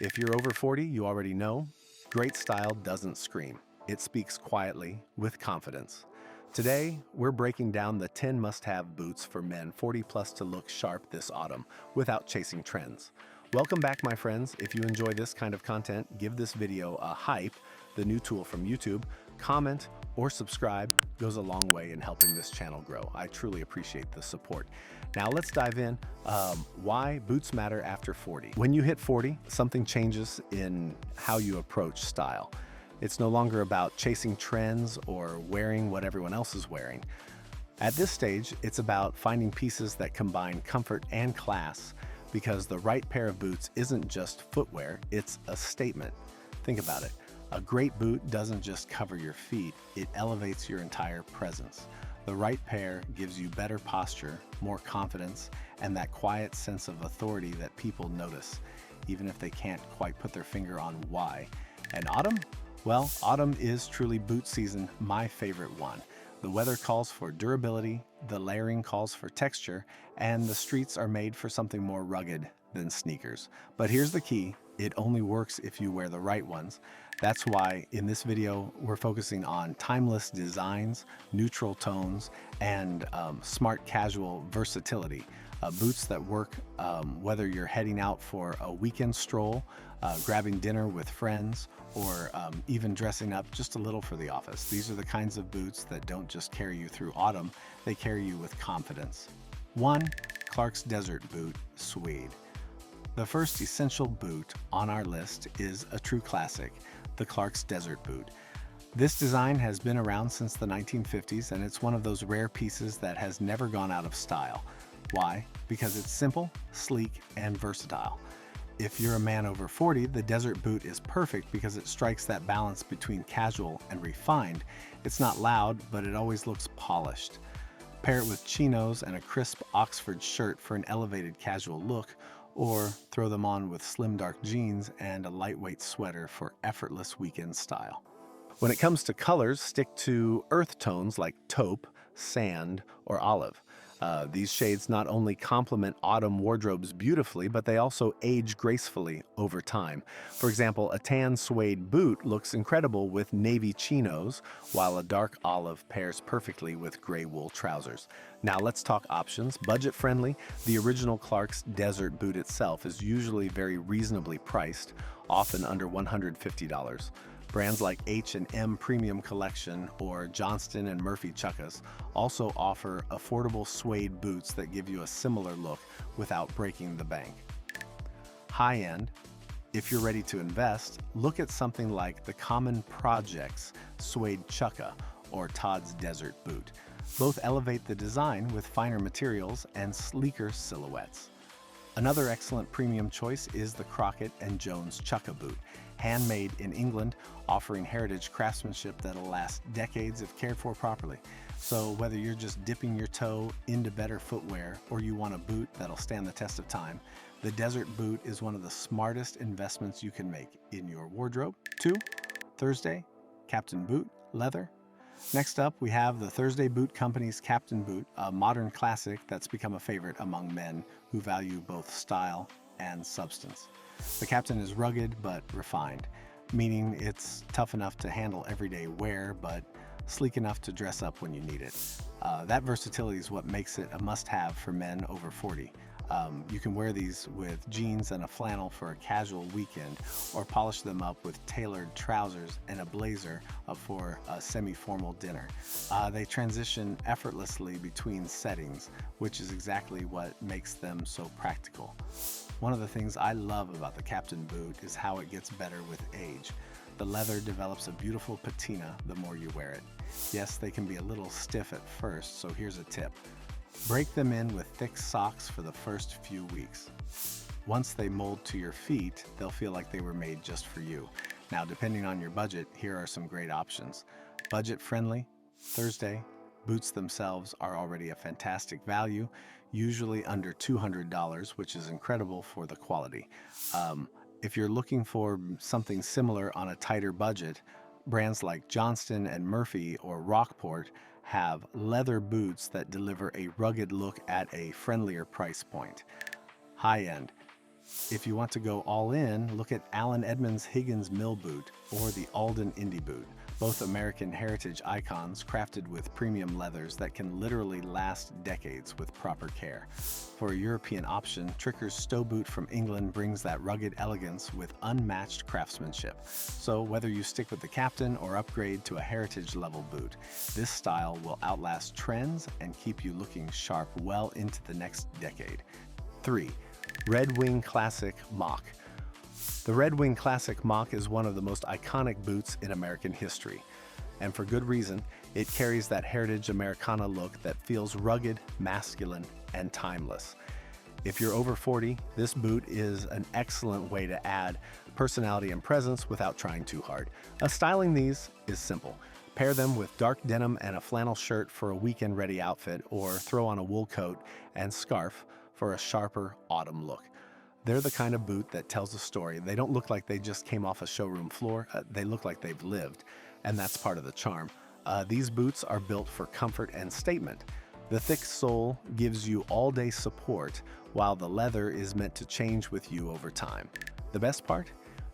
If you're over 40, you already know, great style doesn't scream. It speaks quietly, with confidence. Today, we're breaking down the 10 must-have boots for men 40 plus to look sharp this autumn without chasing trends. Welcome back, my friends. If you enjoy this kind of content, give this video a hype, the new tool from YouTube, comment, or subscribe goes a long way in helping this channel grow. I truly appreciate the support. Now let's dive in. Why boots matter after 40. When you hit 40, something changes in how you approach style. It's no longer about chasing trends or wearing what everyone else is wearing. At this stage, it's about finding pieces that combine comfort and class, because the right pair of boots isn't just footwear, it's a statement. Think about it. A great boot doesn't just cover your feet, it elevates your entire presence. The right pair gives you better posture, more confidence, and that quiet sense of authority that people notice, even if they can't quite put their finger on why. And autumn? Well, autumn is truly boot season, my favorite one. The weather calls for durability, the layering calls for texture, and the streets are made for something more rugged than sneakers. But here's the key. It only works if you wear the right ones. That's why in this video, we're focusing on timeless designs, neutral tones, and smart casual versatility. Boots that work whether you're heading out for a weekend stroll, grabbing dinner with friends, or even dressing up just a little for the office. These are the kinds of boots that don't just carry you through autumn, they carry you with confidence. 1. Clark's Desert Boot Suede. The first essential boot on our list is a true classic, the Clark's Desert Boot. This design has been around since the 1950s, and it's one of those rare pieces that has never gone out of style. Why? Because it's simple, sleek, and versatile. If you're a man over 40, the Desert Boot is perfect because it strikes that balance between casual and refined. It's not loud, but it always looks polished. Pair it with chinos and a crisp Oxford shirt for an elevated casual look, or throw them on with slim dark jeans and a lightweight sweater for effortless weekend style. When it comes to colors, stick to earth tones like taupe, sand, or olive. These shades not only complement autumn wardrobes beautifully, but they also age gracefully over time. For example, a tan suede boot looks incredible with navy chinos, while a dark olive pairs perfectly with gray wool trousers. Now let's talk options. Budget-friendly, the original Clark's Desert Boot itself is usually very reasonably priced, often under $150. Brands like H&M Premium Collection or Johnston & Murphy Chukkas also offer affordable suede boots that give you a similar look without breaking the bank. High-end, if you're ready to invest, look at something like the Common Projects Suede Chukka or Todd's Desert Boot. Both elevate the design with finer materials and sleeker silhouettes. Another excellent premium choice is the Crockett & Jones Chukka boot, handmade in England, offering heritage craftsmanship that'll last decades if cared for properly. So whether you're just dipping your toe into better footwear or you want a boot that'll stand the test of time, the Desert Boot is one of the smartest investments you can make in your wardrobe. 2. Thursday Captain Boot Leather. Next up, we have the Thursday Boot Company's Captain Boot, a modern classic that's become a favorite among men who value both style and substance. The Captain is rugged but refined, meaning it's tough enough to handle everyday wear, but sleek enough to dress up when you need it. That versatility is what makes it a must-have for men over 40. You can wear these with jeans and a flannel for a casual weekend, or polish them up with tailored trousers and a blazer for a semi-formal dinner. They transition effortlessly between settings, which is exactly what makes them so practical. One of the things I love about the Captain Boot is how it gets better with age. The leather develops a beautiful patina the more you wear it. Yes, they can be a little stiff at first, so here's a tip. Break them in with thick socks for the first few weeks. Once they mold to your feet, they'll feel like they were made just for you. Now, depending on your budget, here are some great options. Budget-friendly, Thursday, boots themselves are already a fantastic value, usually under $200, which is incredible for the quality. If you're looking for something similar on a tighter budget, brands like Johnston & Murphy or Rockport have leather boots that deliver a rugged look at a friendlier price point. High-end. If you want to go all in, look at Allen Edmonds' Higgins Mill boot or the Alden Indy boot, both American heritage icons crafted with premium leathers that can literally last decades with proper care. For a European option, Tricker's Stow boot from England brings that rugged elegance with unmatched craftsmanship. So whether you stick with the Captain or upgrade to a heritage level boot, this style will outlast trends and keep you looking sharp well into the next decade. 3. Red Wing Classic Mock. The Red Wing Classic Mock is one of the most iconic boots in American history. And for good reason, it carries that heritage Americana look that feels rugged, masculine, and timeless. If you're over 40, this boot is an excellent way to add personality and presence without trying too hard. Styling these is simple. Pair them with dark denim and a flannel shirt for a weekend-ready outfit, or throw on a wool coat and scarf for a sharper autumn look. They're the kind of boot that tells a story. They don't look like they just came off a showroom floor. They look like they've lived, and that's part of the charm. These boots are built for comfort and statement. The thick sole gives you all-day support, while the leather is meant to change with you over time. The best part?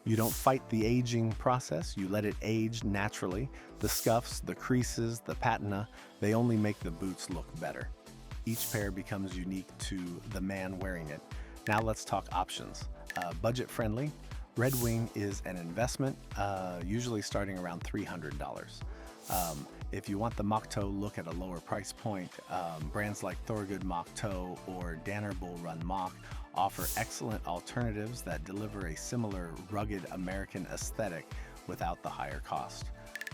You don't fight the aging process, you let it age naturally. The scuffs, the creases, the patina, they only make the boots look better. Each pair becomes unique to the man wearing it. Now let's talk options. Budget-friendly, Red Wing is an investment, usually starting around $300. If you want the mock toe look at a lower price point, brands like Thorogood Mock Toe or Danner Bull Run Mock offer excellent alternatives that deliver a similar rugged American aesthetic without the higher cost.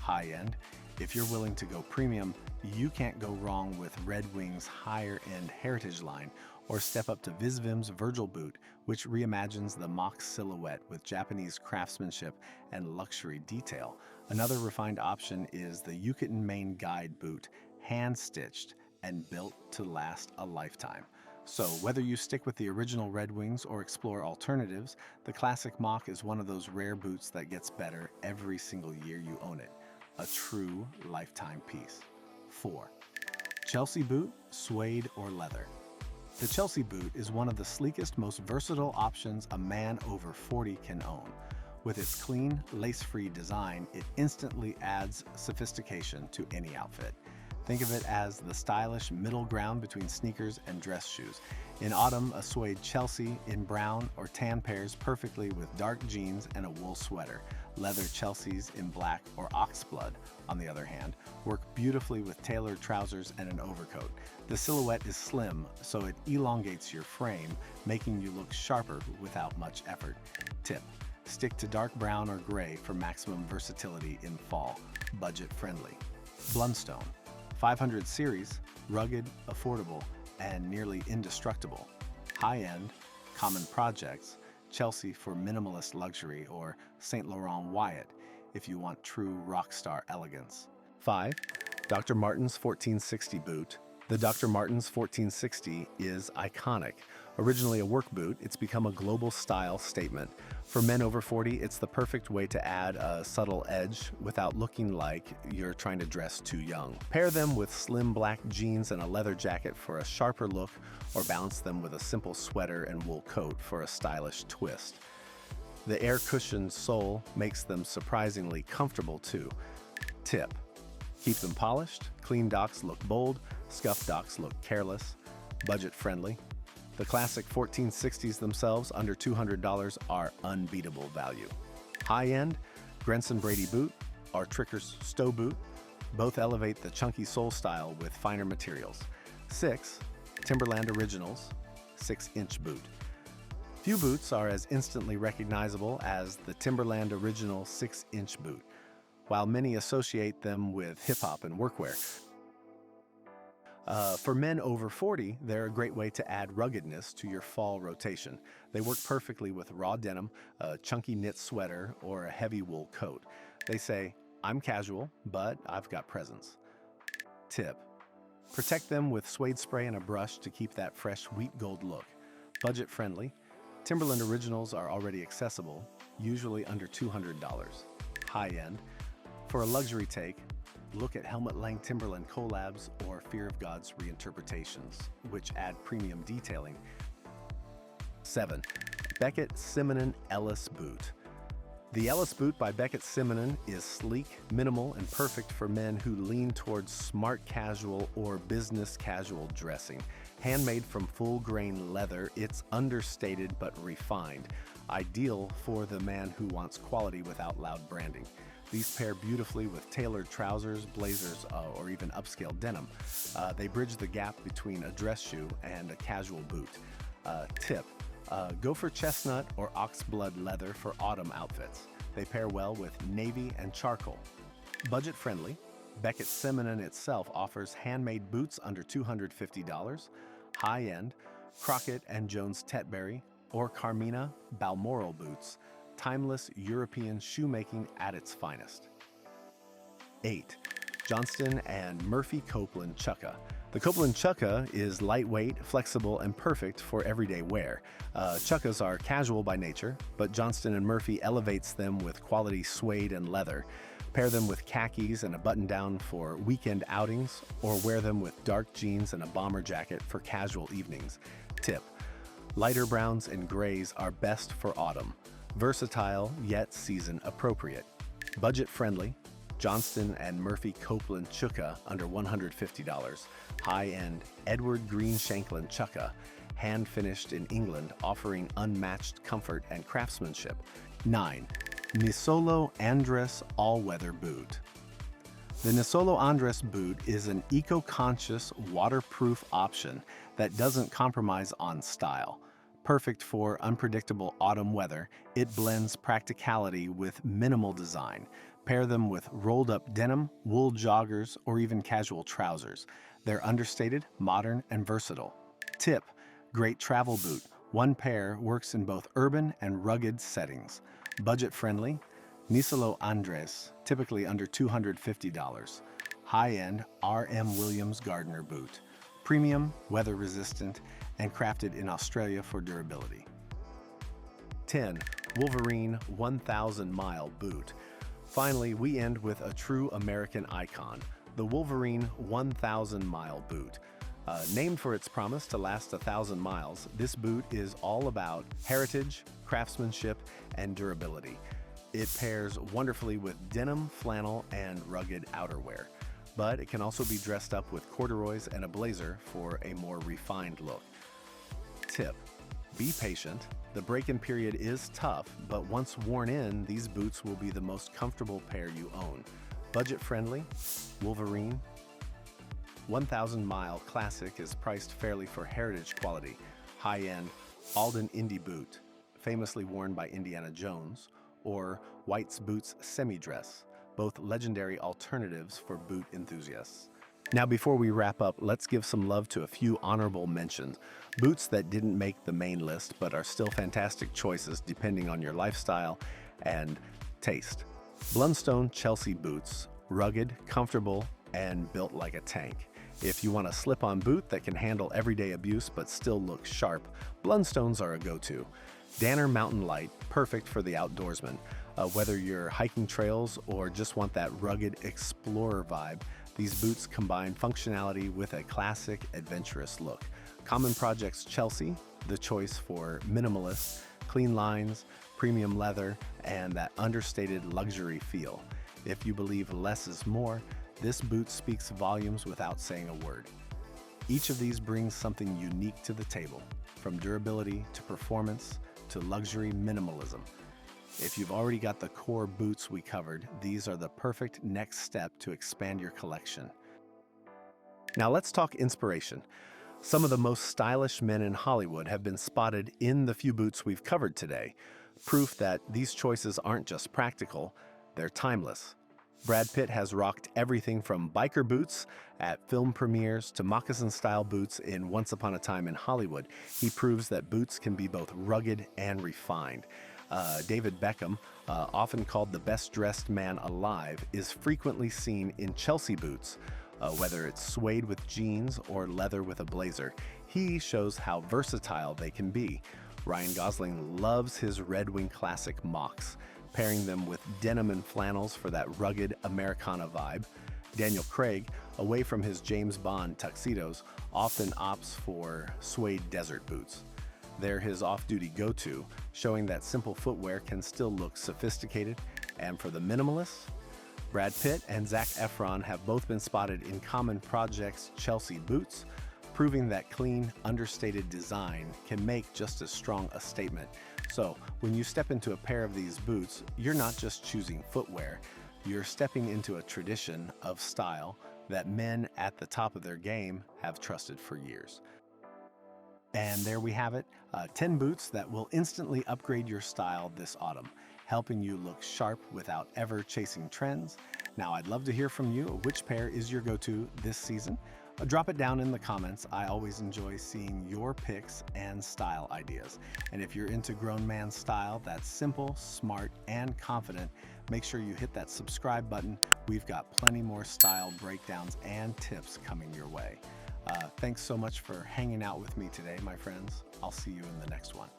High-end, if you're willing to go premium, you can't go wrong with Red Wing's higher-end heritage line, or step up to Visvim's Virgil boot, which reimagines the mock silhouette with Japanese craftsmanship and luxury detail. Another refined option is the Yucatan Maine Guide boot, hand-stitched and built to last a lifetime. So whether you stick with the original Red Wings or explore alternatives, the Classic Mock is one of those rare boots that gets better every single year you own it. A true lifetime piece. 4. Chelsea boot, suede or leather. The Chelsea boot is one of the sleekest, most versatile options a man over 40 can own. With its clean, lace-free design, it instantly adds sophistication to any outfit. Think of it as the stylish middle ground between sneakers and dress shoes. In autumn, a suede Chelsea in brown or tan pairs perfectly with dark jeans and a wool sweater. Leather Chelseas in black or oxblood, on the other hand, work beautifully with tailored trousers and an overcoat. The silhouette is slim, so it elongates your frame, making you look sharper without much effort. Tip: stick to dark brown or gray for maximum versatility in fall. Budget friendly. Blundstone. 500 series, rugged, affordable, and nearly indestructible. High-end, common projects, Chelsea for minimalist luxury, or Saint Laurent Wyatt if you want true rock star elegance. 5. Dr. Martens 1460 boot. The Dr. Martens 1460 is iconic. Originally a work boot, it's become a global style statement. For men over 40, it's the perfect way to add a subtle edge without looking like you're trying to dress too young. Pair them with slim black jeans and a leather jacket for a sharper look, or balance them with a simple sweater and wool coat for a stylish twist. The air-cushioned sole makes them surprisingly comfortable too. Tip: keep them polished, clean docks look bold, scuffed docks look careless. Budget friendly. The classic 1460s themselves, under $200, are unbeatable value. High-end, Grenson Brady boot or Tricker's Stow boot, both elevate the chunky sole style with finer materials. 6. Timberland Originals 6-inch boot. Few boots are as instantly recognizable as the Timberland Original 6-inch boot, while many associate them with hip-hop and workwear. For men over 40, they're a great way to add ruggedness to your fall rotation. They work perfectly with raw denim, a chunky knit sweater, or a heavy wool coat. They say, "I'm casual, but I've got presence." Tip: protect them with suede spray and a brush to keep that fresh wheat gold look. Budget friendly. Timberland Originals are already accessible, usually under $200. High end. For a luxury take, look at Helmut Lang Timberland collabs or Fear of God's reinterpretations, which add premium detailing. 7. Beckett Simonon Ellis Boot. The Ellis boot by Beckett Simonon is sleek, minimal, and perfect for men who lean towards smart casual or business casual dressing. Handmade from full-grain leather, it's understated but refined, ideal for the man who wants quality without loud branding. These pair beautifully with tailored trousers, blazers, or even upscale denim. They bridge the gap between a dress shoe and a casual boot. Tip: go for chestnut or oxblood leather for autumn outfits. They pair well with navy and charcoal. Budget-friendly, Beckett Simonon itself offers handmade boots under $250, high-end Crockett & Jones Tetbury or Carmina Balmoral boots, timeless European shoemaking at its finest. 8. Johnston & Murphy Copeland Chukka. The Copeland Chukka is lightweight, flexible, and perfect for everyday wear. Chukkas are casual by nature, but Johnston & Murphy elevates them with quality suede and leather. Pair them with khakis and a button-down for weekend outings, or wear them with dark jeans and a bomber jacket for casual evenings. Tip: lighter browns and grays are best for autumn. Versatile, yet season-appropriate. Budget-friendly, Johnston & Murphy Copeland Chukka under $150. High-end Edward Green Shanklin Chukka, hand-finished in England, offering unmatched comfort and craftsmanship. 9. Nisolo Andres All-Weather Boot. The Nisolo Andres boot is an eco-conscious, waterproof option that doesn't compromise on style. Perfect for unpredictable autumn weather, it blends practicality with minimal design. Pair them with rolled-up denim, wool joggers, or even casual trousers. They're understated, modern, and versatile. Tip: great travel boot. One pair works in both urban and rugged settings. Budget-friendly, Nisolo Andres, typically under $250. High-end R.M. Williams Gardner boot. Premium, weather-resistant, and crafted in Australia for durability. 10. Wolverine 1000-mile boot. Finally, we end with a true American icon, the Wolverine 1000-mile boot. Named for its promise to last 1,000 miles, this boot is all about heritage, craftsmanship, and durability. It pairs wonderfully with denim, flannel, and rugged outerwear, but it can also be dressed up with corduroys and a blazer for a more refined look. Tip: be patient. The break-in period is tough, but once worn in, these boots will be the most comfortable pair you own. Budget-friendly, Wolverine 1000-mile classic is priced fairly for heritage quality. High-end Alden Indy boot, famously worn by Indiana Jones, or White's Boots semi-dress, both legendary alternatives for boot enthusiasts. Now, before we wrap up, let's give some love to a few honorable mentions. Boots that didn't make the main list but are still fantastic choices depending on your lifestyle and taste. Blundstone Chelsea boots, rugged, comfortable, and built like a tank. If you want a slip-on boot that can handle everyday abuse but still look sharp, Blundstones are a go-to. Danner Mountain Light, perfect for the outdoorsman. Whether you're hiking trails or just want that rugged explorer vibe, these boots combine functionality with a classic, adventurous look. Common Projects Chelsea, the choice for minimalist, clean lines, premium leather, and that understated luxury feel. If you believe less is more, this boot speaks volumes without saying a word. Each of these brings something unique to the table, from durability to performance to luxury minimalism. If you've already got the core boots we covered, these are the perfect next step to expand your collection. Now let's talk inspiration. Some of the most stylish men in Hollywood have been spotted in the few boots we've covered today. Proof that these choices aren't just practical, they're timeless. Brad Pitt has rocked everything from biker boots at film premieres to moccasin-style boots in Once Upon a Time in Hollywood. He proves that boots can be both rugged and refined. David Beckham, often called the best-dressed man alive, is frequently seen in Chelsea boots. Whether it's suede with jeans or leather with a blazer, he shows how versatile they can be. Ryan Gosling loves his Red Wing Classic mocks, pairing them with denim and flannels for that rugged Americana vibe. Daniel Craig, away from his James Bond tuxedos, often opts for suede desert boots. They're his off-duty go-to, showing that simple footwear can still look sophisticated. And for the minimalists, Brad Pitt and Zac Efron have both been spotted in common projects Chelsea boots, proving that clean, understated design can make just as strong a statement. So, when you step into a pair of these boots, you're not just choosing footwear, you're stepping into a tradition of style that men at the top of their game have trusted for years. And there we have it, 10 boots that will instantly upgrade your style this autumn, helping you look sharp without ever chasing trends. Now, I'd love to hear from you. Which pair is your go-to this season? Drop it down in the comments. I always enjoy seeing your picks and style ideas. And if you're into grown man style that's simple, smart, and confident, make sure you hit that subscribe button. We've got plenty more style breakdowns and tips coming your way. Thanks so much for hanging out with me today, my friends. I'll see you in the next one.